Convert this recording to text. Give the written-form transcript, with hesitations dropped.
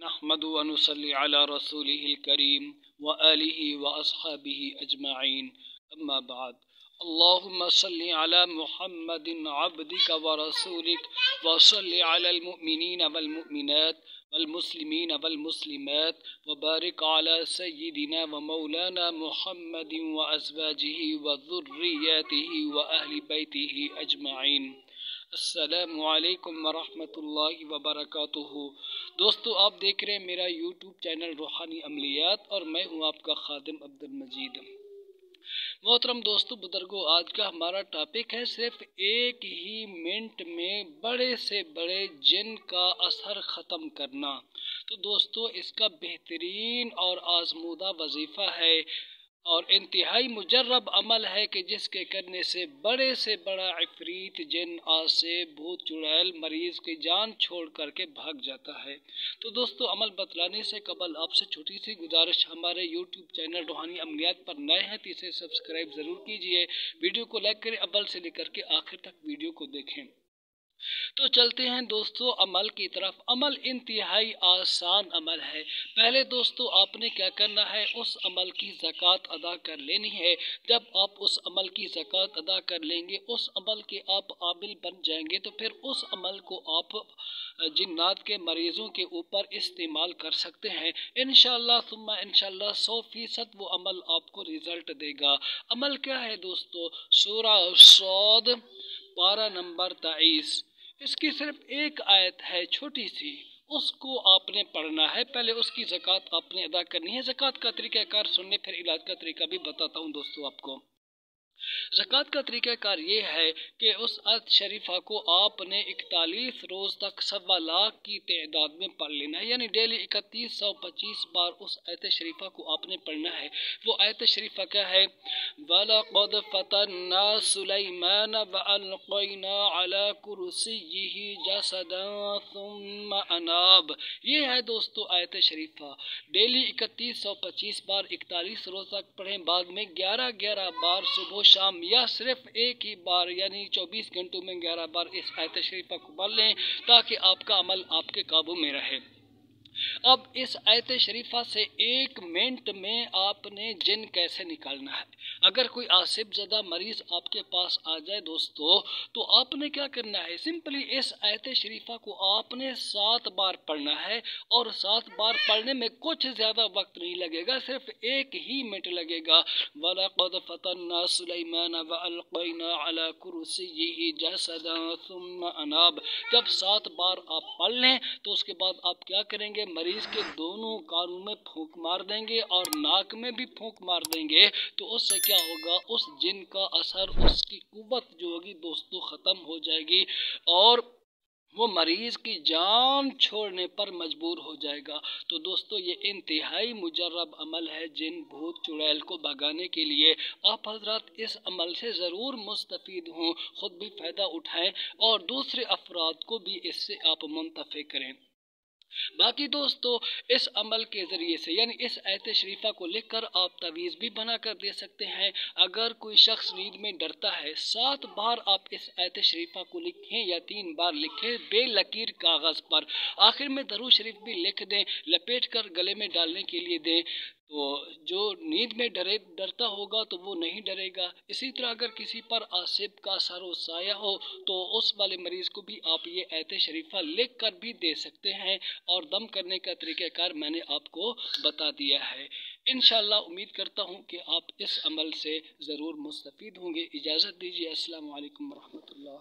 نحمد و نصلی علی رسولہ الکریم و آلہ و اصحابہ اجمعین اما بعد اللہم صلی علی محمد عبدک و رسولک و صلی علی المؤمنین والمؤمنات والمسلمین والمسلمات وبارک علی سیدنا و مولانا محمد و ازواجہ و ذریاتہ و اہل بیتہ اجمعین۔ السلام علیکم ورحمۃ اللہ وبرکاتہ۔ دوستو، آپ دیکھ رہے ہیں میرا یوٹیوب چینل روحانی عملیات اور میں ہوں آپ کا خادم عبد المجید۔ محترم دوستو بزرگوں، آج کا ہمارا ٹاپک ہے صرف ایک ہی منٹ میں بڑے سے بڑے جن کا اثر ختم کرنا۔ تو دوستو، اس کا بہترین اور آزمودہ وظیفہ ہے اور انتہائی مجرب عمل ہے کہ جس کے کرنے سے بڑا عفریت، جن، آسے، بھوت، چڑیل مریض کی جان چھوڑ کر کے بھاگ جاتا ہے۔ تو دوستو، عمل بتلانے سے قبل آپ سے چھوٹی سی گزارش، ہمارے یوٹیوب چینل روحانی عملیات پر نئے ہیں تو اسے سبسکرائب ضرور کیجئے، ویڈیو کو لائک کریں، اول سے لے کر کے آخر تک ویڈیو کو دیکھیں۔ تو چلتے ہیں دوستو عمل کی طرف۔ عمل انتہائی آسان عمل ہے۔ پہلے دوستو آپ نے کیا کرنا ہے، اس عمل کی زکوٰۃ ادا کر لینی ہے۔ جب آپ اس عمل کی زکوٰۃ ادا کر لیں گے، اس عمل کے آپ عامل بن جائیں گے، تو پھر اس عمل کو آپ جنات کے مریضوں کے اوپر استعمال کر سکتے ہیں۔ انشاءاللہ ثم انشاءاللہ 100% وہ عمل آپ کو رزلٹ دے گا۔ عمل کیا ہے دوستو؟ سورہ صاد پارہ نمبر 23، اس کی صرف ایک آیت ہے چھوٹی سی، اس کو آپ نے پڑھنا ہے۔ پہلے اس کی زکوٰۃ آپ نے ادا کرنی ہے۔ زکوٰۃ کا طریقہ کار سننے، پھر علاج کا طریقہ بھی بتاتا ہوں دوستو آپ کو۔ زکوٰۃ کا طریقہ کار یہ ہے کہ اس آیت شریفہ کو آپ نے 41 روز تک 1.25 لاکھ کی تعداد میں پڑھ لینا ہے، یعنی ڈیلی 3125 بار اس آیت شریفہ کو آپ نے پڑھنا ہے۔ وہ آیت شریفہ کیا ہے؟ وَلَقَدْ فَتَنَّا سُلَيْمَانَ وَأَلْقَيْنَا عَلَى كُرْسِيِّهِ جَسَدًا ثُمَّ أَنَابَ۔ یہ ہے دوستو آیت شریفہ۔ ڈیلی 3125 بار 41 روز تک پڑھیں، بعد میں 11 بار صبح و شام، یا صرف ایک ہی بار یعنی 24 گھنٹوں میں 11 بار اس آیت شریفہ کو پڑھ لیں تاکہ آپ کا عمل آپ کے قابو میں رہے۔ اب اس آیت شریفہ سے ایک منٹ میں آپ نے جن کیسے نکالنا ہے؟ اگر کوئی آصف زدہ مریض آپ کے پاس آ جائے دوستو، تو آپ نے کیا کرنا ہے؟ سمپلی اس آیت شریفہ کو آپ نے 7 بار پڑھنا ہے، اور 7 بار پڑھنے میں کچھ زیادہ وقت نہیں لگے گا، صرف ایک ہی منٹ لگے گا۔ وَلَقَدْ فَتَنَّا سُلَيْمَانَ وَأَلْقَيْنَا عَلَى كُرْسِيِّهِ جَسَدًا ثُمَّ أَنَابَ۔ جب 7 بار آپ پڑھ لیں تو اس کے بعد آپ کیا کریں گے؟ مریض کے دونوں کانوں میں پھونک مار دیں گے اور ناک میں بھی پھونک مار دیں گے، تو اس سے کیا ہوگا؟ اس جن کا اثر، اس کی قوت جو ہوگی دوستو ختم ہو جائے گی، اور وہ مریض کی جان چھوڑنے پر مجبور ہو جائے گا۔ تو دوستو یہ انتہائی مجرب عمل ہے جن، بھوت، چڑیل کو بھگانے کے لیے۔ آپ حضرات اس عمل سے ضرور مستفید ہوں، خود بھی فائدہ اٹھائیں اور دوسرے افراد کو بھی اس سے آپ منتفع کریں۔ باقی دوستو اس عمل کے ذریعے سے، یعنی اس آیت شریفہ کو لکھ کر آپ تعویذ بھی بنا کر دے سکتے ہیں۔ اگر کوئی شخص نیند میں ڈرتا ہے، 7 بار آپ اس آیت شریفہ کو لکھیں یا 3 بار لکھیں بے لکیر کاغذ پر، آخر میں درود شریف بھی لکھ دیں، لپیٹ کر گلے میں ڈالنے کے لیے دیں، تو جو نیند میں ڈرتا ہوگا تو وہ نہیں ڈرے گا۔ اسی طرح اگر کسی پر آصف کا اثر و سایہ ہو تو اس والے مریض کو بھی آپ یہ آیت شریفہ لکھ کر بھی دے سکتے ہیں، اور دم کرنے کا طریقہ کار میں نے آپ کو بتا دیا ہے۔ انشاءاللہ امید کرتا ہوں کہ آپ اس عمل سے ضرور مستفید ہوں گے۔ اجازت دیجیے، السلام علیکم ورحمۃ اللہ۔